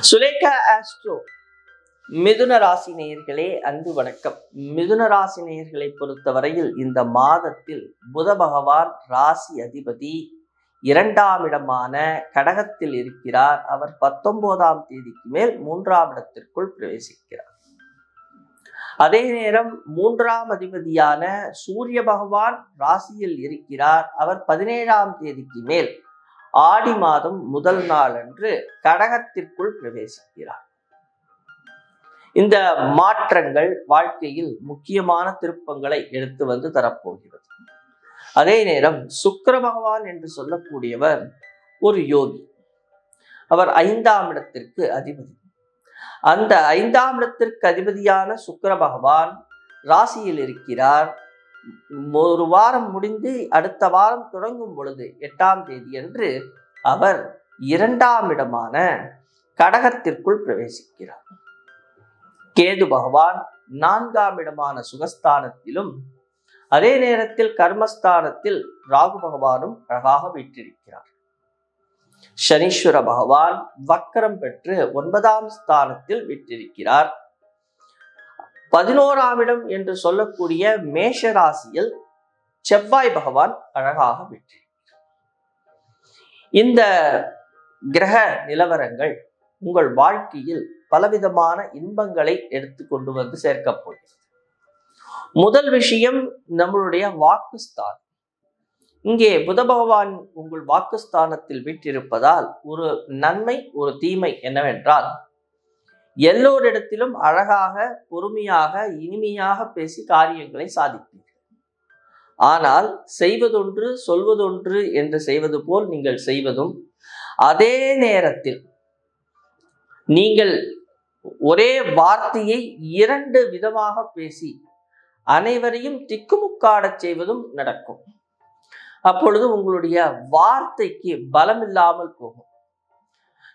Sulekha astro மிதுன ராசி நேயர்களே, அன்பு வணக்கம். மிதுன ராசி நேயர்களை பொறுத்தவரையில் இந்த மாதத்தில் புத பகவான் ராசி அதிபதி 2ஆம் இடமான கடகத்தில் இருக்கிறார். அவர் 19ஆம் தேதிக்கு மேல் 3ஆம் இடத்திற்குள் பிரவேசிக்கிறார். அதே நேரம் 3ஆம் அதிபதியான சூரிய பகவான் ராசியில் இருக்கிறார். அவர் 17ஆம் தேதிக்கு மேல் ஆடி மாதம் முதல் நாள் அன்று கடகத்திற்குள் பிரவேசிக்கிறார். இந்த மாற்றங்கள் வாழ்க்கையில் முக்கியமான திருப்பங்களை எடுத்து வந்து தரப்போகிறது. அதே நேரம் சுக்கிர பகவான் என்று சொல்லக்கூடியவர் ஒரு யோகி. அவர் 5ஆம் இடத்திற்கு அதிபதி. அந்த 5ஆம் இடத்திற்கு அதிபதியான சுக்கிர பகவான் ராசியில் இருக்கிறார். ஒரு வாரம் முடிந்து அடுத்த வாரம் தொடங்கும் பொழுது 8ஆம் தேதி அன்று அவர் 2ஆம் இடமான கடகத்திற்குள் பிரவேசிக்கிறார். கேது பகவான் 4ஆம் இடமான சுகஸ்தானத்திலும் அதே நேரத்தில் கர்மஸ்தானத்தில் ராகு பகவானும் அழகாக வீற்றிருக்கிறார். சனீஸ்வர பகவான் வக்கரம் பெற்று 9ஆம் ஸ்தானத்தில் வீற்றிருக்கிறார். 11ஆம் இடம் என்று சொல்லக்கூடிய மேஷ ராசியில் செவ்வாய் பகவான் அழகாக வீற்றிருக்கிறார். இந்த கிரக நிலவரங்கள் உங்கள் வாழ்க்கையில் பலவிதமான இன்பங்களை எடுத்து கொண்டு வந்து சேர்க்கப் போகிறது. முதல் விஷயம் நம்மளுடைய வாக்குஸ்தானம். இங்கே புத பகவான் உங்கள் வாக்குஸ்தானத்தில் வீற்றிருப்பதால் ஒரு நன்மை ஒரு தீமை என்னவென்றால், எல்லோரிடத்திலும் அழகாக பொறுமையாக இனிமையாக பேசி காரியங்களை சாதிப்பீர்கள். ஆனால் செய்வதொன்று சொல்வதொன்று என்று செய்வது போல் நீங்கள் செய்வதும், அதே நேரத்தில் நீங்கள் ஒரே வார்த்தையை 2 விதமாக பேசி அனைவரையும் திக்குமுக்காடச் செய்வதும் நடக்கும். அப்பொழுது உங்களுடைய வார்த்தைக்கு பலமில்லாமல் போகும்.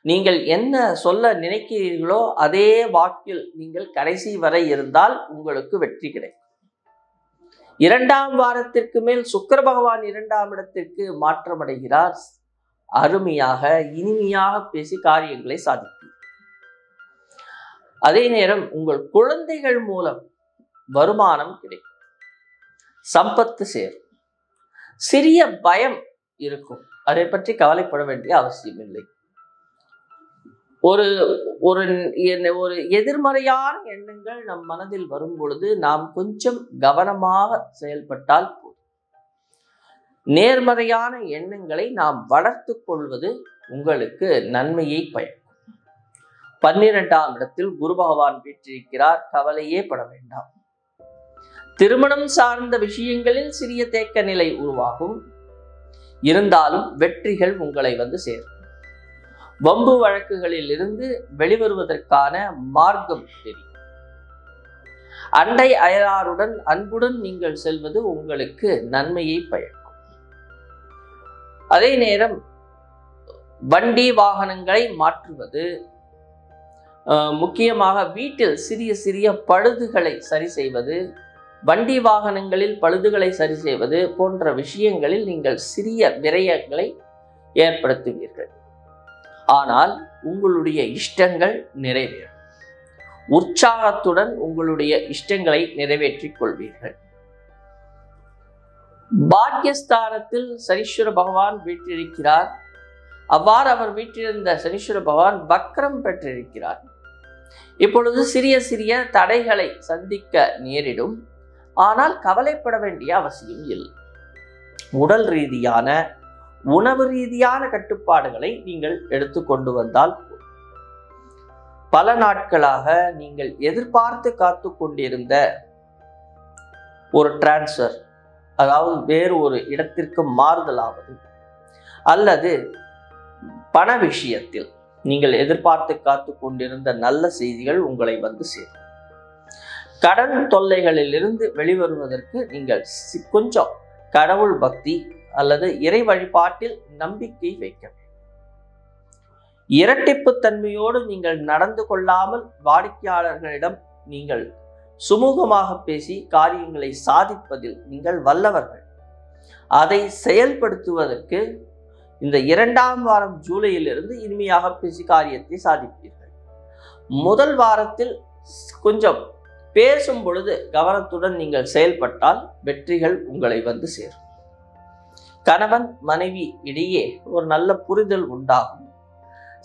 நீங்கள் என்ன சொல்ல நினைக்கிறீர்களோ அதே வாக்கில் நீங்கள் கடைசி வரை இருந்தால் உங்களுக்கு வெற்றி கிடைக்கும். 2ஆம் வாரத்திற்கு மேல் சுக்கிர பகவான் 2ஆம் இடத்திற்கு மாற்றமடைகிறார். அருமையாக இனிமையாக பேசி காரியங்களை சாதிப்பீர்கள். அதே நேரம் உங்கள் குழந்தைகள் மூலம் வருமானம் கிடைக்கும், சம்பத்து சேரும். சிறிய பயம் இருக்கும், அதை பற்றி கவலைப்பட வேண்டிய அவசியம் இல்லை. ஒரு ஒரு எதிர்மறையான எண்ணங்கள் நம் மனதில் வரும் பொழுது நாம் கொஞ்சம் கவனமாக செயல்பட்டால் போதும். நேர்மறையான எண்ணங்களை நாம் வளர்த்து கொள்வது உங்களுக்கு நன்மையை பயக்கும். 12ஆம் இடத்தில் குரு பகவான் வீற்றிருக்கிறார். கவலையே பட வேண்டாம். திருமணம் சார்ந்த விஷயங்களில் சிறிய தேக்க நிலை உருவாகும். இருந்தாலும் வெற்றிகள் உங்களை வந்து சேரும். வம்பு வழக்குகளில் இருந்து வெளிவருவதற்கான மார்க்கம் தெரியும். அண்டை அயலாருடன் அன்புடன் நீங்கள் செல்வது உங்களுக்கு நன்மையை பயக்கும். அதே நேரம் வண்டி வாகனங்களை மாற்றுவது, முக்கியமாக வீட்டில் சிறிய சிறிய பழுதுகளை சரி செய்வது, வண்டி வாகனங்களில் பழுதுகளை சரி செய்வது போன்ற விஷயங்களில் நீங்கள் சிறிய விரயங்களை ஏற்படுத்துவீர்கள். ஆனால் உங்களுடைய இஷ்டங்கள் நிறைவேறும். உற்சாகத்துடன் உங்களுடைய இஷ்டங்களை நிறைவேற்றிக் கொள்வீர்கள். பாக்கியஸ்தானத்தில் சனீஸ்வர பகவான் வீற்றிருக்கிறார். அவ்வாறு அவர் வீற்றிருந்த சனீஸ்வர பகவான் வக்ரம் பெற்றிருக்கிறார். இப்பொழுது சிறிய சிறிய தடைகளை சந்திக்க நேரிடும். ஆனால் கவலைப்பட வேண்டிய அவசியம் இல்லை. உடல் ரீதியான உணவு ரீதியான கட்டுப்பாடுகளை நீங்கள் எடுத்து கொண்டு வந்தால் பல நாட்களாக நீங்கள் எதிர்பார்த்து காத்து கொண்டிருந்த ஒரு டிரான்ஸ்ஃபர், அதாவது வேறு ஒரு இடத்திற்கு மாறுதலாவது, அல்லது பண விஷயத்தில் நீங்கள் எதிர்பார்த்து காத்து கொண்டிருந்த நல்ல செய்திகள் உங்களை வந்து சேரும். கடன் தொல்லைகளில் இருந்து வெளிவருவதற்கு நீங்கள் கொஞ்சம் கடவுள் பக்தி அல்லது இறை வழிபாட்டில் நம்பிக்கை வைக்க வேண்டும். இரட்டிப்பு தன்மையோடு நீங்கள் நடந்து கொள்ளாமல் வாடிக்கையாளர்களிடம் நீங்கள் சுமூகமாக பேசி காரியங்களை சாதிப்பதில் நீங்கள் வல்லவர்கள். அதை செயல்படுத்துவதற்கு இந்த 2ஆம் வாரம் ஜூலையிலிருந்து இனிமையாக பேசி காரியத்தை சாதிப்பீர்கள். முதல் வாரத்தில் கொஞ்சம் பேசும் பொழுது கவனத்துடன் நீங்கள் செயல்பட்டால் வெற்றிகள் உங்களை வந்து சேரும். கணவன் மனைவி இடையே ஒரு நல்ல புரிதல் உண்டாகும்.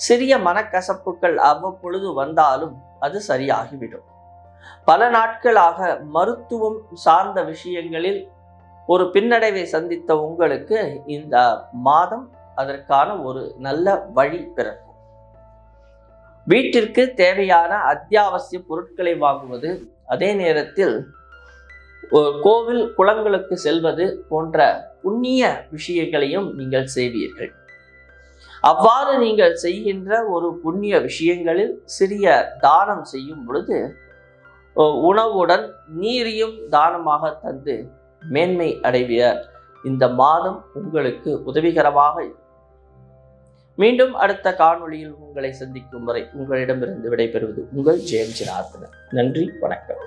சிறிய மனக்கசப்புகள் அவ்வப்பொழுது வந்தாலும் அது சரியாகிவிடும். பல நாட்களாக மருத்துவம் சார்ந்த விஷயங்களில் ஒரு பின்னடைவை சந்தித்த உங்களுக்கு இந்த மாதம் அதற்கான ஒரு நல்ல வழி பிறக்கும். வீட்டிற்கு தேவையான அத்தியாவசிய பொருட்களை வாங்குவது, அதே நேரத்தில் கோவில் குளங்களுக்கு செல்வது போன்ற புண்ணிய விஷயங்களையும் நீங்கள் செய்வீர்கள். அவ்வாறு நீங்கள் செய்கின்ற ஒரு புண்ணிய விஷயங்களில் சிறிய தானம் செய்யும் பொழுது உணவுடன் நீரையும் தானமாக தந்து மேன்மை அடைவிய இந்த மாதம் உங்களுக்கு உதவிகரமாக இருக்கும். மீண்டும் அடுத்த காணொளியில் உங்களை சந்திக்கும் வரை உங்களிடமிருந்து விடைபெறுவது உங்கள் ஜெயம் ஜனார்தனன். நன்றி, வணக்கம்.